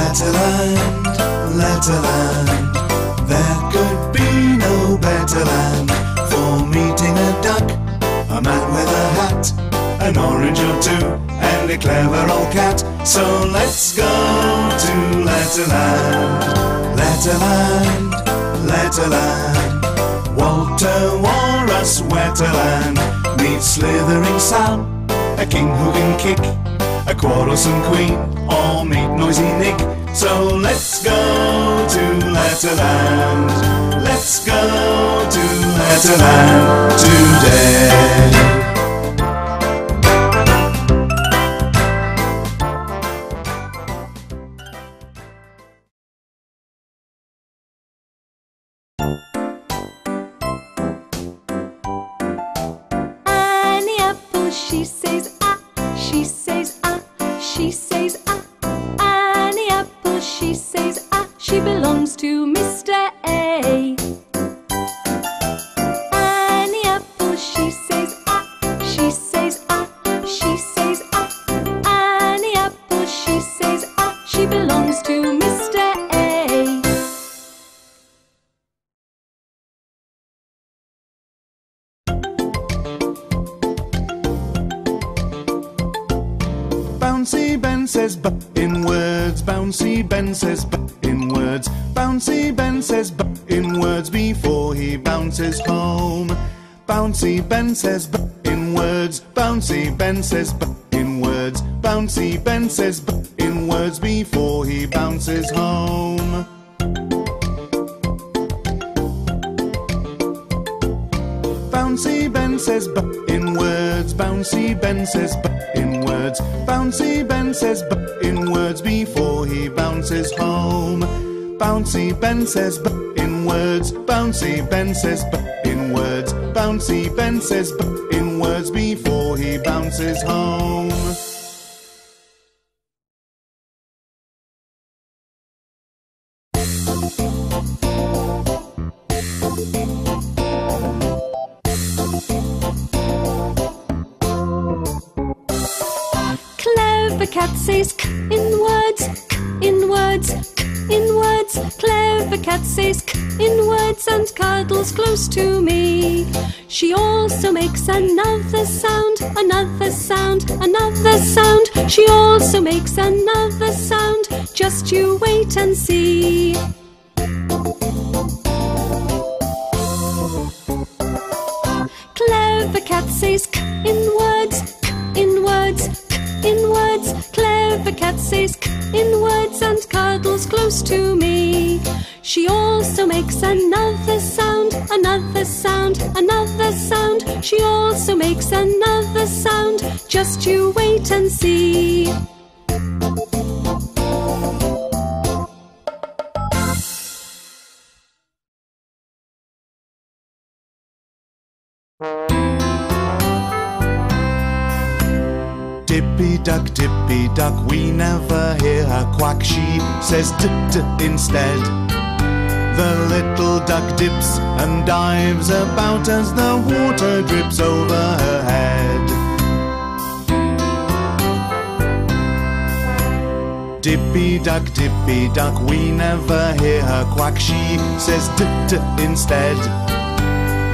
Letterland, Letterland, there could be no better land for meeting a duck, a man with a hat, an orange or two, and a clever old cat. So let's go to Letterland, Letterland, Letterland. Walter Walrus Wetterland meets slithering Sam, a king who can kick, a quarrelsome queen, or meet noisy Nick. So let's go to Letterland, let's go to Letterland today. Annie Apple, she says ah, she says ah, she says ah. Annie Apple, she says ah, she belongs to Mr. A. Annie Apple, she says ah, she says ah, she says ah. Annie Apple, she says ah, she belongs to Mr. A. Bouncy Ben says b in words, Bouncy Ben says b in words, Bouncy Ben says b in words before he bounces home. Bouncy Ben says b in words, Bouncy Ben says b in words, Bouncy Ben says b in words before he bounces home. Bouncy Ben says b in words, Bouncy Ben says b in words, Bouncy Ben says b in words before he bounces home. Bouncy Ben says b in words, Bouncy Ben says b in words, Bouncy Ben says b in words before he bounces home. Clever cat says k in words, k in words, k in words. Clever cat says k in words and cuddles close to me. She also makes another sound, another sound, another sound. She also makes another sound, just you wait and see. Clever cat says k in words, k in words, k in words. Clever cat says k in words and cuddles close to me. She also makes another sound, another sound, another sound. She also makes another sound, just you wait and see. Dippy duck, we never hear her quack. She says d-d instead. The little duck dips and dives about as the water drips over her head. Dippy duck, we never hear her quack. She says d-d instead.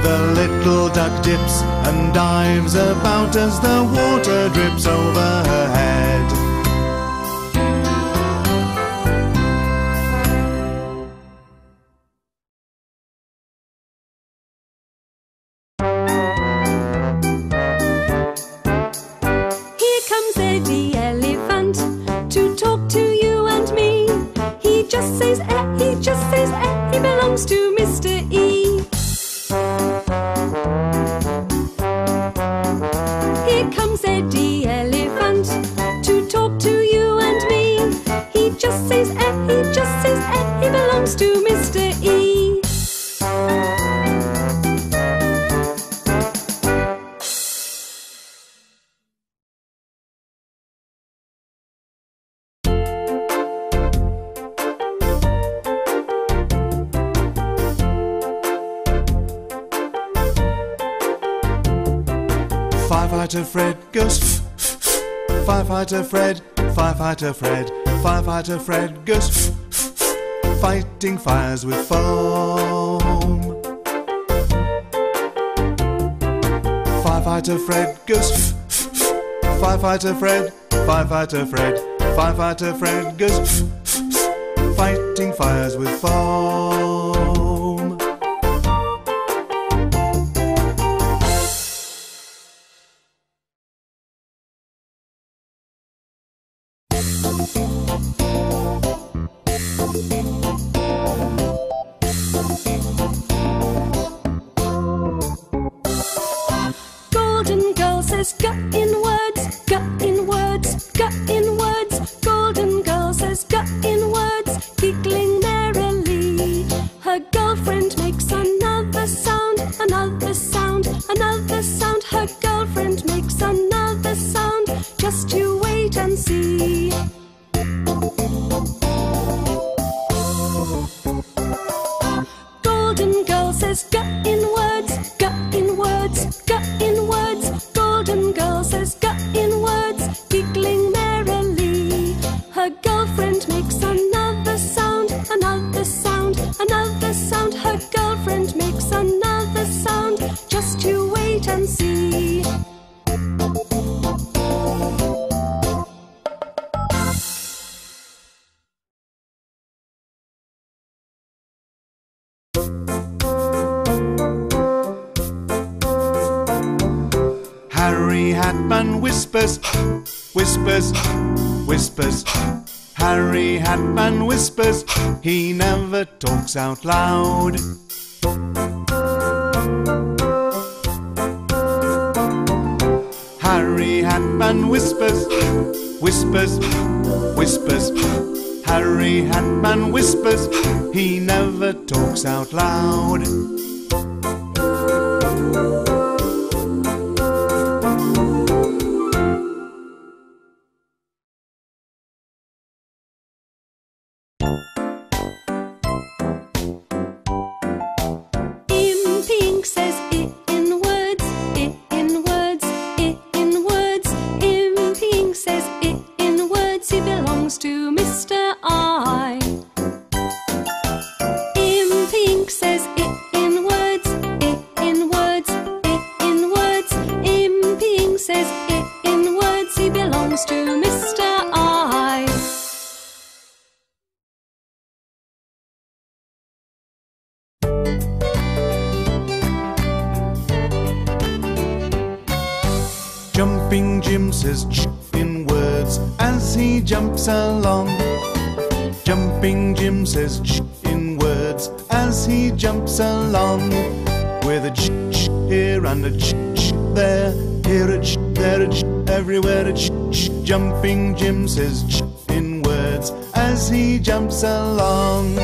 The little duck dips and dives about as the water drips over her head. Here comes Eddie Elephant to talk to you and me. He just says eh, he just says eh, he belongs to Mr. E. Here comes Eddie Elephant to talk to you and me. He just says eh, he just says eh, he belongs to Mr. E. Firefighter Fred goes f-f-f. Firefighter Fred, Firefighter Fred, Firefighter Fred goes fighting fires with foam. Firefighter Fred goes Firefighter Fred, Firefighter Fred, Firefighter Fred goes fighting fires with foam. Golden Girl says go in words, go in words, go in words. Golden Girl says go in words, giggling merrily. Her girlfriend makes another sound, another sound, another sound. Her girlfriend makes another sound, just you wait and see. Golden Girl says go in words, go in words, go in words. Golden Girl says go in words, giggling merrily. Her girlfriend makes another sound, another sound, another sound. Her girlfriend makes another sound, just you wait and see. Harry Hatman whispers, whispers, whispers. Harry Hatman whispers, he never talks out loud. Harry Hatman whispers, whispers, whispers. Harry Hatman whispers, he never talks out loud. To Mr. I. Im Pink says it in words, it in words, it in words. Im Pink says it in words, he belongs to Mr. I. Jumping Jim says in words as he jumps along. Jumping Jim says in words as he jumps along. With a here and a there, here a there a everywhere a Jumping Jim says in words as he jumps along.